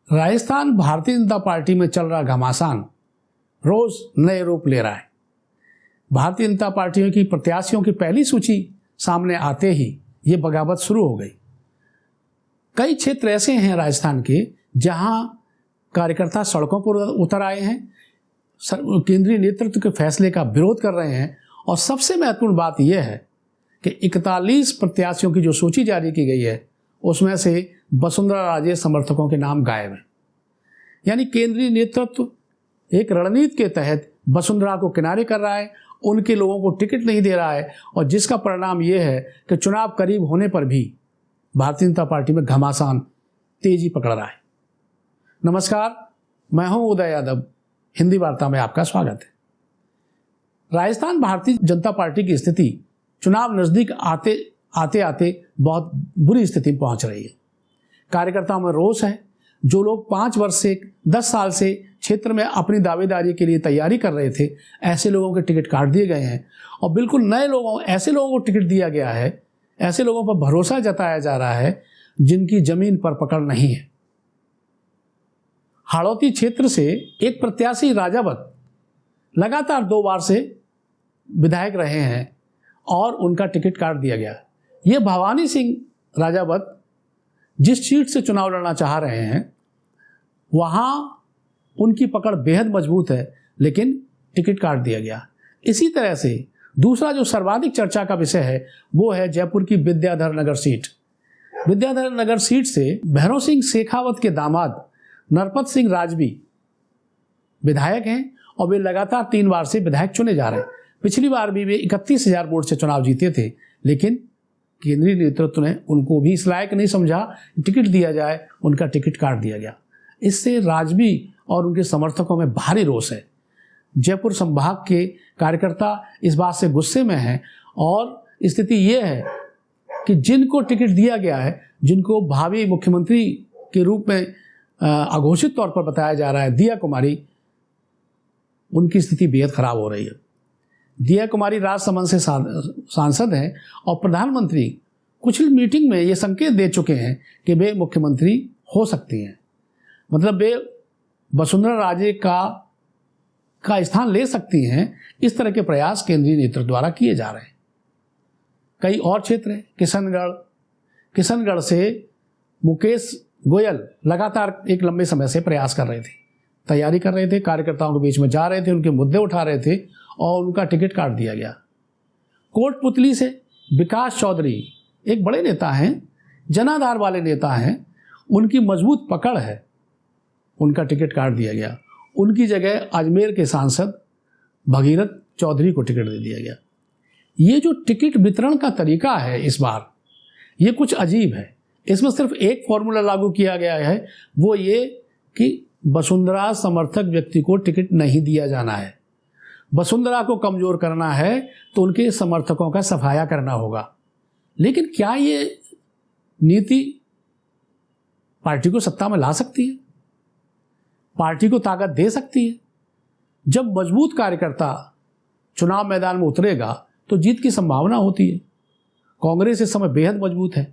Rajasthan Bharatiya Janata party में चल रहा घमासान रोज नए रूप ले रहा है। भारतीय जनता पार्टी की प्रत्याशियों की पहली सूची सामने आते ही ये बगावत शुरू हो गई। कई क्षेत्र ऐसे हैं राजस्थान के जहां कार्यकर्ता सड़कों पर उतर आए हैं, केंद्रीय नेतृत्व के फैसले का विरोध कर रहे हैं। और सबसे महत्वपूर्ण बात यह है कि 41 प्रत्याशियों की जो सूची जारी की गई है उसमें से वसुंधरा राजे समर्थकों के नाम गायब हैं। यानी केंद्रीय नेतृत्व एक रणनीति के तहत वसुंधरा को किनारे कर रहा है, उनके लोगों को टिकट नहीं दे रहा है, और जिसका परिणाम यह है कि चुनाव करीब होने पर भी भारतीय जनता पार्टी में घमासान तेजी पकड़ रहा है। नमस्कार, मैं हूं उदय यादव, हिंदी वार्ता में आपका स्वागत है। राजस्थान भारतीय जनता पार्टी की स्थिति चुनाव नजदीक आते आते बहुत बुरी स्थिति में पहुंच रही है। कार्यकर्ताओं में रोष है। जो लोग 5 वर्ष से 10 साल से क्षेत्र में अपनी दावेदारी के लिए तैयारी कर रहे थे, ऐसे लोगों के टिकट काट दिए गए हैं और बिल्कुल नए लोगों, ऐसे लोगों को टिकट दिया गया है, ऐसे लोगों पर भरोसा जताया जा रहा है जिनकी जमीन पर पकड़ नहीं है। हाड़ौती क्षेत्र से एक प्रत्याशी राजावत लगातार 2 बार से विधायक रहे हैं और उनका टिकट काट दिया गया। ये भवानी सिंह राजावत जिस सीट से चुनाव लड़ना चाह रहे हैं वहां उनकी पकड़ बेहद मजबूत है, लेकिन टिकट काट दिया गया। इसी तरह से दूसरा जो सर्वाधिक चर्चा का विषय है वो है जयपुर की विद्याधर नगर सीट। विद्याधर नगर सीट से भैरव सिंह शेखावत के दामाद नरपत सिंह राजवी विधायक हैं और वे लगातार 3 बार से विधायक चुने जा रहे हैं। पिछली बार भी वे 31,000 वोट से चुनाव जीते थे, लेकिन केंद्रीय नेतृत्व ने उनको भी इस लायक नहीं समझा टिकट दिया जाए, उनका टिकट काट दिया गया। इससे राजवी और उनके समर्थकों में भारी रोष है। जयपुर संभाग के कार्यकर्ता इस बात से गुस्से में हैं और स्थिति ये है कि जिनको टिकट दिया गया है, जिनको भावी मुख्यमंत्री के रूप में अघोषित तौर पर बताया जा रहा है, दिया कुमारी, उनकी स्थिति बेहद खराब हो रही है। दिया कुमारी राजसमंद से सांसद हैं और प्रधानमंत्री कुछ मीटिंग में ये संकेत दे चुके हैं कि वे मुख्यमंत्री हो सकती हैं। मतलब वे वसुंधरा राजे का स्थान ले सकती हैं। इस तरह के प्रयास केंद्रीय नेतृत्व द्वारा किए जा रहे हैं। कई और क्षेत्र हैं, किशनगढ़ से मुकेश गोयल लगातार एक लंबे समय से प्रयास कर रहे थे, तैयारी कर रहे थे, कार्यकर्ताओं के बीच में जा रहे थे, उनके मुद्दे उठा रहे थे और उनका टिकट काट दिया गया। कोटपुतली से विकास चौधरी एक बड़े नेता हैं, जनाधार वाले नेता हैं, उनकी मजबूत पकड़ है, उनका टिकट काट दिया गया। उनकी जगह अजमेर के सांसद भगीरथ चौधरी को टिकट दे दिया गया। ये जो टिकट वितरण का तरीका है इस बार, ये कुछ अजीब है। इसमें सिर्फ एक फॉर्मूला लागू किया गया है, वो ये कि वसुंधरा समर्थक व्यक्ति को टिकट नहीं दिया जाना है। वसुंधरा को कमजोर करना है तो उनके समर्थकों का सफाया करना होगा। लेकिन क्या ये नीति पार्टी को सत्ता में ला सकती है, पार्टी को ताकत दे सकती है? जब मजबूत कार्यकर्ता चुनाव मैदान में उतरेगा तो जीत की संभावना होती है। कांग्रेस इस समय बेहद मजबूत है।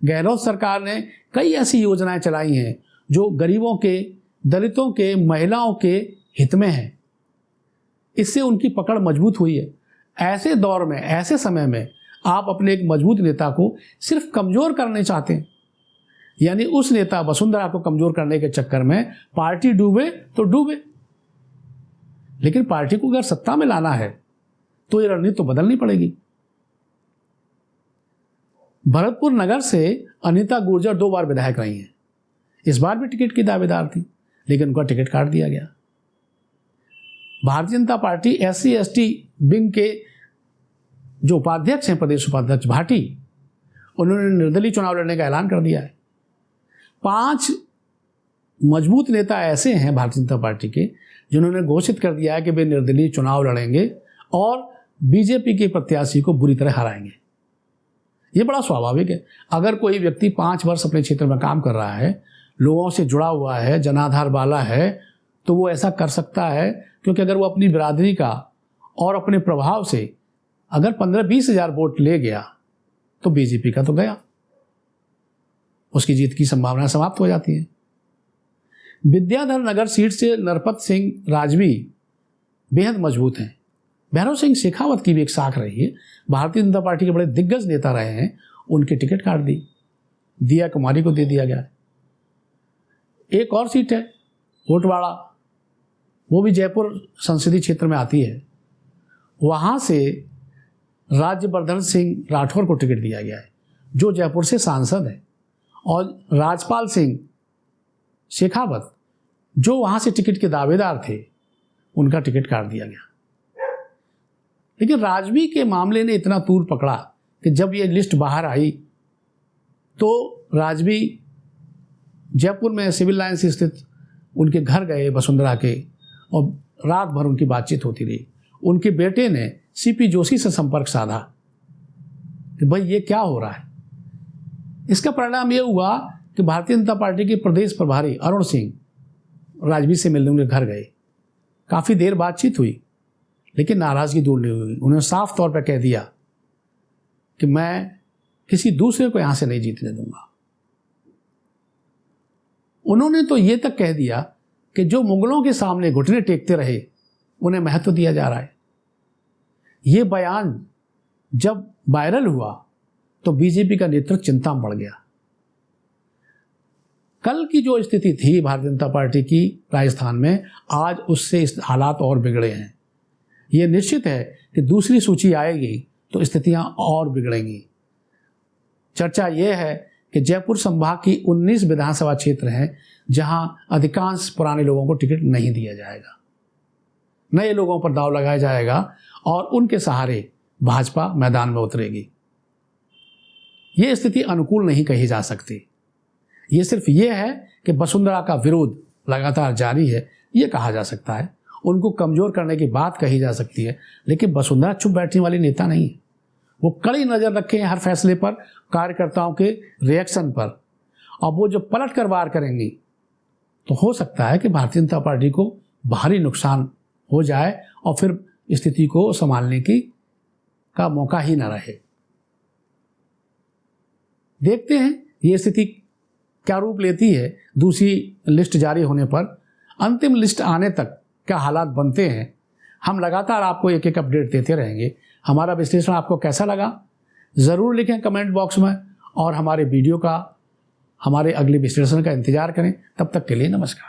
गहलोत सरकार ने कई ऐसी योजनाएं चलाई हैं जो गरीबों के, दलितों के, महिलाओं के हित में है। इससे उनकी पकड़ मजबूत हुई है। ऐसे दौर में, ऐसे समय में आप अपने एक मजबूत नेता को सिर्फ कमजोर करने चाहते हैं, यानी उस नेता वसुंधरा को कमजोर करने के चक्कर में पार्टी डूबे तो डूबे, लेकिन पार्टी को अगर सत्ता में लाना है तो ये रणनीति तो बदलनी पड़ेगी। भरतपुर नगर से अनीता गुर्जर 2 बार विधायक रही हैं। इस बार भी टिकट की दावेदार थी, लेकिन उनका टिकट काट दिया गया। Bharatiya Janata party SC/ST wing के जो उपाध्यक्ष हैं, प्रदेश उपाध्यक्ष भाटी, उन्होंने निर्दलीय चुनाव लड़ने का ऐलान कर दिया है। 5 मजबूत नेता ऐसे हैं भारतीय जनता पार्टी के जिन्होंने घोषित कर दिया है कि वे निर्दलीय चुनाव लड़ेंगे और बीजेपी के प्रत्याशी को बुरी तरह हराएंगे। ये बड़ा स्वाभाविक है। अगर कोई व्यक्ति 5 वर्ष अपने क्षेत्र में काम कर रहा है, लोगों से जुड़ा हुआ है, जनाधार वाला है, तो वो ऐसा कर सकता है, क्योंकि अगर वो अपनी बिरादरी का और अपने प्रभाव से अगर 15-20 हज़ार वोट ले गया तो बीजेपी का तो गया, उसकी जीत की संभावना समाप्त हो जाती है। विद्याधर नगर सीट से नरपत सिंह राजवी बेहद मजबूत हैं। भैरव सिंह शेखावत की भी एक साख रही है, भारतीय जनता पार्टी के बड़े दिग्गज नेता रहे हैं, उनकी टिकट काट दी, दिया कुमारी को दे दिया गया है। एक और सीट है कोटवाड़ा, वो भी जयपुर संसदीय क्षेत्र में आती है, वहाँ से राज्यवर्धन सिंह राठौर को टिकट दिया गया है जो जयपुर से सांसद है, और राजपाल सिंह शेखावत जो वहाँ से टिकट के दावेदार थे उनका टिकट काट दिया गया। लेकिन राजवी के मामले ने इतना तूल पकड़ा कि जब ये लिस्ट बाहर आई तो राजवी जयपुर में सिविल लाइन्स स्थित उनके घर गए वसुंधरा के, और रात भर उनकी बातचीत होती रही। उनके बेटे ने सीपी जोशी से संपर्क साधा कि भाई ये क्या हो रहा है। इसका परिणाम ये हुआ कि भारतीय जनता पार्टी के प्रदेश प्रभारी अरुण सिंह राजवी से मिलने उनके घर गए। काफ़ी देर बातचीत हुई लेकिन नाराज़गी दूर नहीं हुई। उन्होंने साफ तौर पर कह दिया कि मैं किसी दूसरे को यहाँ से नहीं जीतने दूंगा। उन्होंने तो ये तक कह दिया कि जो मुगलों के सामने घुटने टेकते रहे उन्हें महत्व दिया जा रहा है। ये बयान जब वायरल हुआ तो बीजेपी का नेतृत्व चिंता में पड़ गया। कल की जो स्थिति थी भारतीय जनता पार्टी की राजस्थान में, आज उससे हालात और बिगड़े हैं। ये निश्चित है कि दूसरी सूची आएगी तो स्थितियां और बिगड़ेंगी। चर्चा यह है कि जयपुर संभाग की 19 विधानसभा क्षेत्र हैं जहां अधिकांश पुराने लोगों को टिकट नहीं दिया जाएगा, नए लोगों पर दांव लगाया जाएगा और उनके सहारे भाजपा मैदान में उतरेगी। ये स्थिति अनुकूल नहीं कही जा सकती। ये सिर्फ ये है कि वसुंधरा का विरोध लगातार जारी है, ये कहा जा सकता है। उनको कमज़ोर करने की बात कही जा सकती है, लेकिन वसुंधरा चुप बैठने वाली नेता नहीं है। वो कड़ी नज़र रखे हैं हर फैसले पर, कार्यकर्ताओं के रिएक्शन पर, और वो जो पलट कर वार करेंगी तो हो सकता है कि भारतीय जनता पार्टी को भारी नुकसान हो जाए और फिर स्थिति को संभालने का मौका ही न रहे। देखते हैं ये स्थिति क्या रूप लेती है। दूसरी लिस्ट जारी होने पर, अंतिम लिस्ट आने तक क्या हालात बनते हैं, हम लगातार आपको एक एक अपडेट देते रहेंगे। हमारा विश्लेषण आपको कैसा लगा ज़रूर लिखें कमेंट बॉक्स में, और हमारे वीडियो का, हमारे अगले विश्लेषण का इंतजार करें। तब तक के लिए नमस्कार।